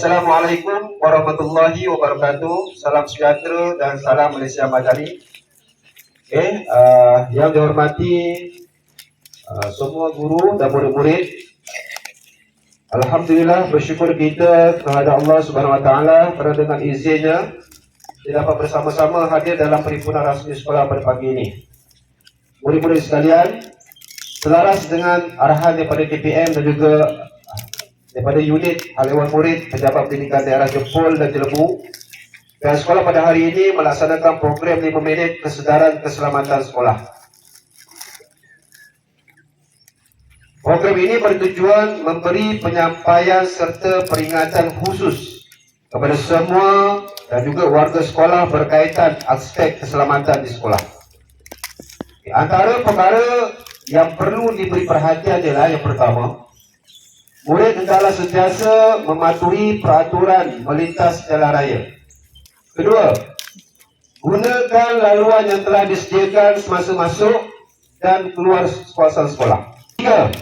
Assalamualaikum warahmatullahi wabarakatuh. Salam sejahtera dan salam Malaysia Madani. Yang dihormati semua guru dan murid-murid, alhamdulillah bersyukur kita kepada Allah Subhanahu Wa Taala kerana dengan izinnya kita dapat bersama-sama hadir dalam perhimpunan rasmi sekolah pada pagi ini. Murid-murid sekalian, selaras dengan arahan daripada KPM dan juga daripada unit Hal-Ehwal Murid Pejabat Pendidikan Daerah Jempol dan Jelebu, dan sekolah pada hari ini melaksanakan program 5 minit kesedaran keselamatan sekolah. Program ini bertujuan memberi penyampaian serta peringatan khusus kepada semua dan juga warga sekolah berkaitan aspek keselamatan di sekolah. Antara perkara yang perlu diberi perhatian adalah yang pertama, murid hendaklah sentiasa mematuhi peraturan melintas jalan raya. Kedua, gunakan laluan yang telah disediakan semasa masuk dan keluar kawasan sekolah. Tiga,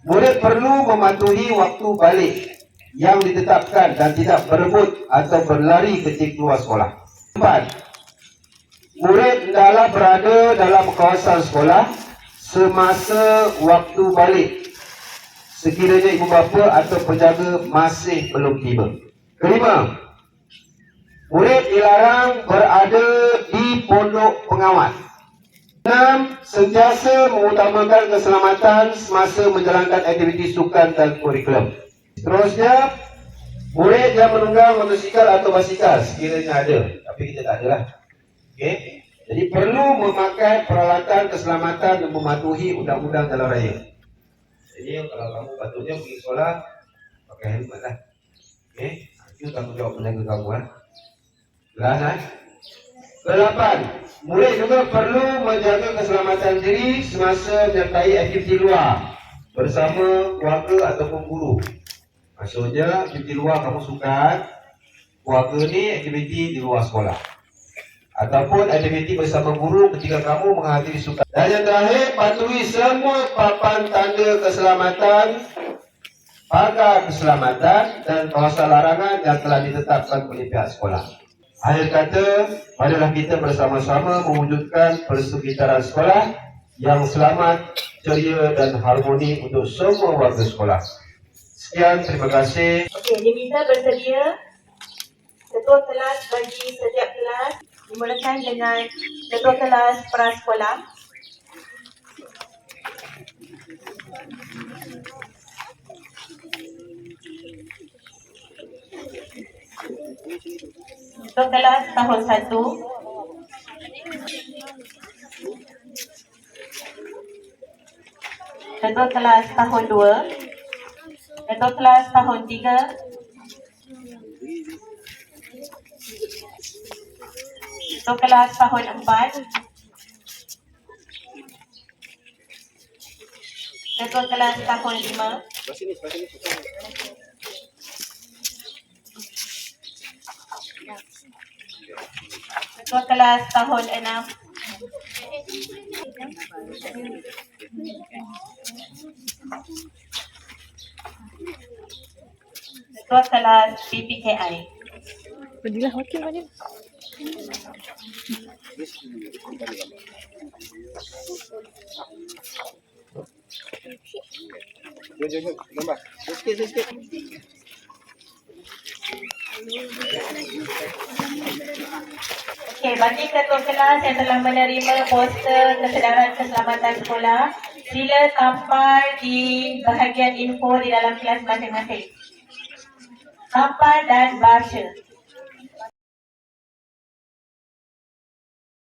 murid perlu mematuhi waktu balik yang ditetapkan dan tidak berebut atau berlari ketika keluar sekolah. Empat, murid hendaklah berada dalam kawasan sekolah semasa waktu balik sekiranya ibu bapa atau penjaga masih belum tiba. Kelima, murid dilarang berada di pondok pengawal. Enam, sentiasa mengutamakan keselamatan semasa menjalankan aktiviti sukan dan kurikulum. Seterusnya, murid yang menunggang motosikal atau basikal sekiranya ada, tapi kita tak ada lah. Okay? Jadi perlu memakai peralatan keselamatan dan mematuhi undang-undang jalan raya. Jadi kalau kamu patutnya pergi sekolah, pakai helmet lah. Okay? Itu tanggungjawab penjaga kamu lah. Jelas. Kedelapan, murid juga perlu menjaga keselamatan diri semasa menyertai aktiviti luar bersama keluarga ataupun guru. Maksudnya aktiviti luar kamu sukan, keluarga ni aktiviti di luar sekolah, ataupun aktiviti bersama guru ketika kamu menghadiri sukan. Dan yang terakhir, patuhi semua papan tanda keselamatan, pagar keselamatan dan kawasan larangan yang telah ditetapkan oleh pihak sekolah. Akhir kata, marilah kita bersama-sama mewujudkan persekitaran sekolah yang selamat, ceria dan harmoni untuk semua warga sekolah. Sekian, terima kasih. Okey, diminta bersedia ketua kelas bagi setiap kelas. Dimulakan dengan ketua kelas prasekolah. Ketua kelas tahun 1. Ketua kelas tahun 2. Ketua kelas tahun 3. Ketua kelas tahun 4. Ketua kelas tahun 5. Ketua kelas tahun 6. Ketua kelas PPKI. Badilah wakil mana? Jom, gambar. Sikit. Okey, bagi ketua kelas yang telah menerima poster kesedaran keselamatan sekolah, sila tampal di bahagian info di dalam kelas masing-masing. Tampal dan baca.